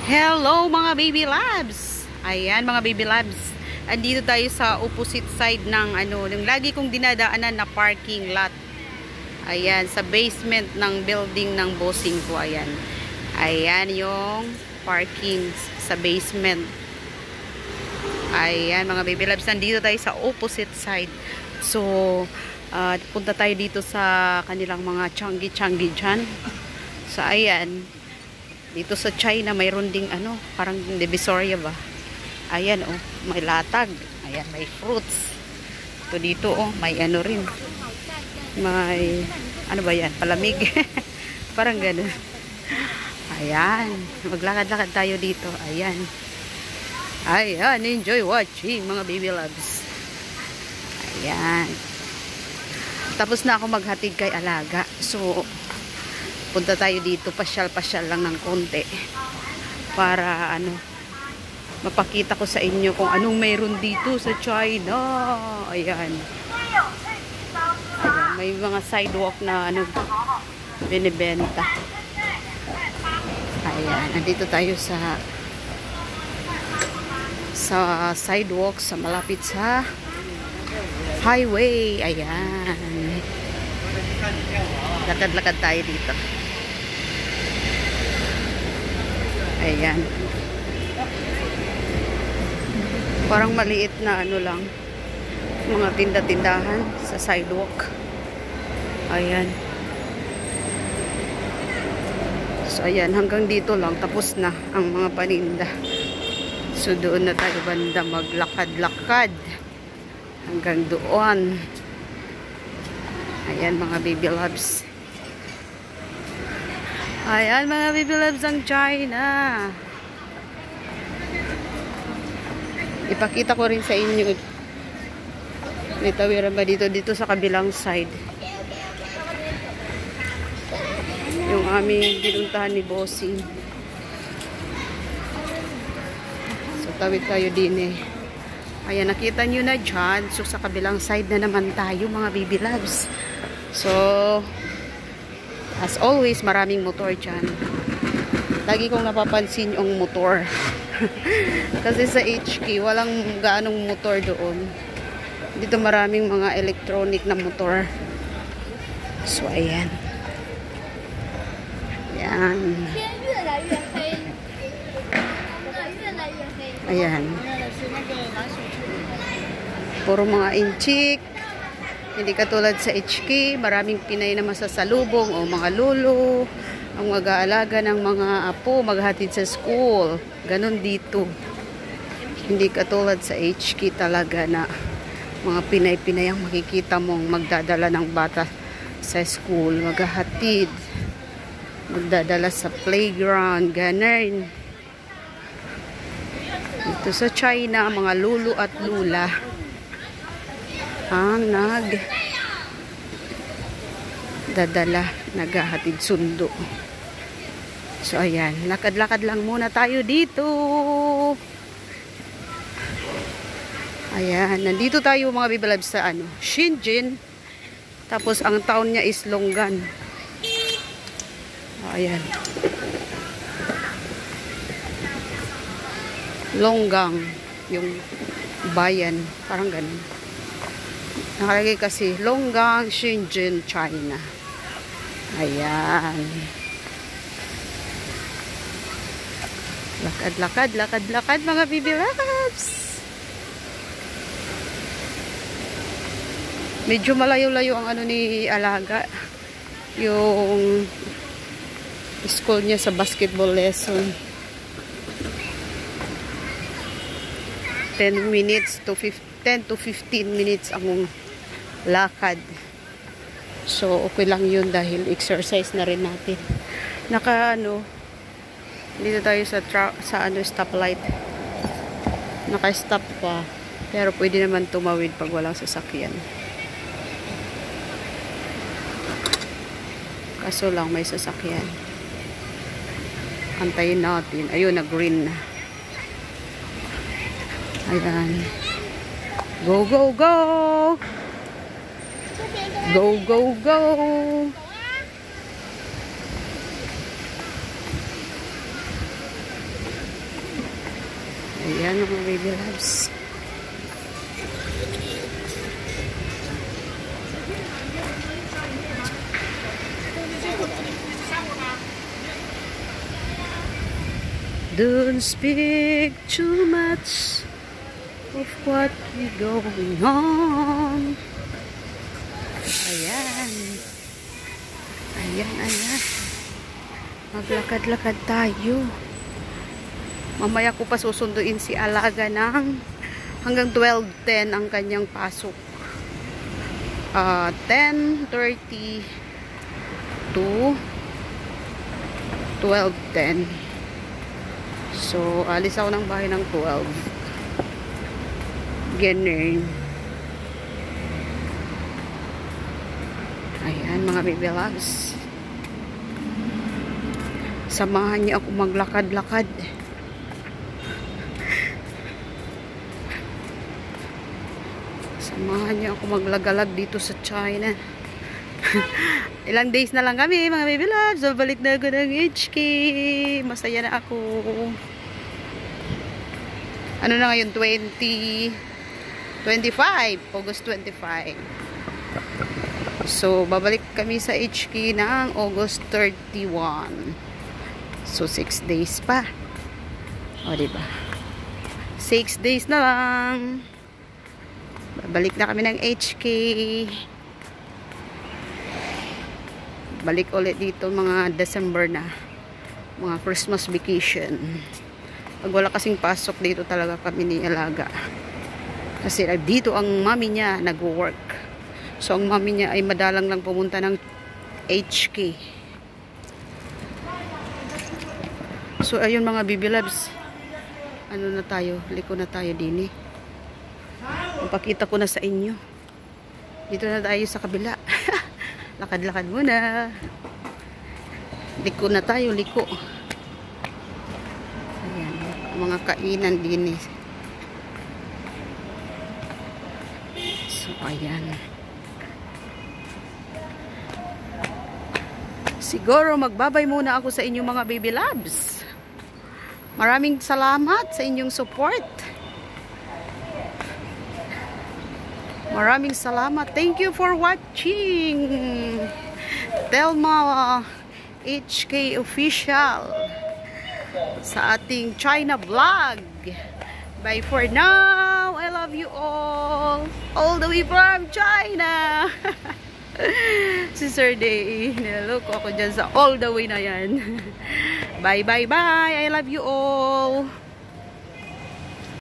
Hello mga baby labs. Ayan mga baby labs. Andito tayo sa opposite side ng ng lagi kong dinadaanan na parking lot. Ayan, sa basement ng building ng bossing ko. Ayan. Ayan yung parking sa basement. Ayan mga baby labs. Andito tayo sa opposite side. So, punta tayo dito sa kanilang mga changi-changi dyan. So, ayan. Dito sa China, mayroon ding parang Divisoria ba? Ayan, oh, may latag. Ayan, may fruits. Ito dito, oh, may rin. May, ba yan? Palamig. Parang ganun. Ayan. Maglakad-lakad tayo dito. Ayan. Ayan, enjoy watching, mga baby loves. Ayan. Tapos na ako maghatid kay alaga. So, punta tayo dito, pasyal-pasyal lang ng konti para mapakita ko sa inyo kung anong mayroon dito sa China. Ayan. Ayan, may mga sidewalk na binibenta. Ayan, nandito tayo sa sidewalk, sa malapit sa highway. Ayan. Lakad-lakad tayo dito. Ayan. Parang maliit na lang. Mga tinda-tindahan sa sidewalk. Ayan. So, ayan. Hanggang dito lang. Tapos na ang mga paninda. So, doon na tayo banda maglakad-lakad. Hanggang doon. Ayan mga baby loves. Ayan mga baby loves ang China. Ipakita ko rin sa inyo. May tawiran ba dito sa kabilang side. Yung aming pinuntahan ni Bossing. So tawid tayo din eh. Ayan, nakita nyo na dyan. So sa kabilang side na naman tayo mga baby loves. So as always, maraming motor dyan. Lagi kong napapansin yung motor. Kasi sa HK, walang gaanong motor doon. Dito maraming mga electronic na motor. So, ayan. Ayan. Ayan. Puro mga inchik. Hindi katulad sa HK, maraming Pinay na masasalubong o mga lolo, ang mag-aalaga ng mga apo, maghatid sa school. Ganon dito. Hindi katulad sa HK talaga na mga Pinay-Pinay ang makikita mong magdadala ng bata sa school, maghahatid, magdadala sa playground, ganon. Dito sa China, mga lolo at lula ang dadala, naghahatid sundo. So ayan, lakad-lakad lang muna tayo dito. Ayan, nandito tayo mga baby loves sa Shenzhen. Tapos ang town niya is Longgang. Ayan. Longgang yung bayan, parang ganun. Nakalagay kasi Longgang, Shenzhen, China. Ayan. Lakad-lakad, lakad-lakad mga baby loves. Medyo malayo-layo ang ni alaga. Yung school niya sa basketball lesson. 10 to 15 minutes ang lakad. So, okay lang yun dahil exercise na rin natin. Dito tayo sa stoplight. Naka-stop pa. Pero pwede naman tumawid pag walang sasakyan. Kaso lang may sasakyan. Antayin natin. Ayun, na-green na. Ayan. Go, go, go! Go, go, go! Ayan mga baby loves. Don't speak too much of what we going on. Ayan. Ayan, ayan. Maglakad-lakad tayo. Mamaya ko pa susunduin si Alaga ng hanggang 12:10 ang kanyang pasok. 10:30 to 12:10. So, alis ako ng bahay ng 12. Ganun. Ayan, mga baby loves. Samahan niyo ako maglakad-lakad. Samahan niyo ako maglagalag dito sa China. Ilang days na lang kami, mga baby loves. So, balik na ako ng HK. Masaya na ako. Ano na ngayon? 25. August 25. So, babalik kami sa HK ng August 31. So, 6 days pa. O, diba? 6 days na lang. Babalik na kami ng HK. Balik ulit dito mga December na. Mga Christmas vacation. Pag wala kasing pasok dito talaga kami ni Alaga. Kasi dito ang mami niya nag-work. So ang mami niya ay madalang lang pumunta ng HK. So ayun mga baby loves. Ano na tayo? Liko na tayo din eh. Ipakita ko na sa inyo. Dito na tayo sa kabila. Lakad-lakad muna. Liko na tayo, liko. Ayan, mga kainan din eh. So, ayan. Siguro magbabay muna ako sa inyong mga baby loves. Maraming salamat sa inyong support. Maraming salamat. Thank you for watching. Telma HK Official sa ating China vlog. Bye for now. I love you all. All the way from China. Si Sir Day. Niloko ako dyan sa all the way na yan. Bye, bye, bye. I love you all.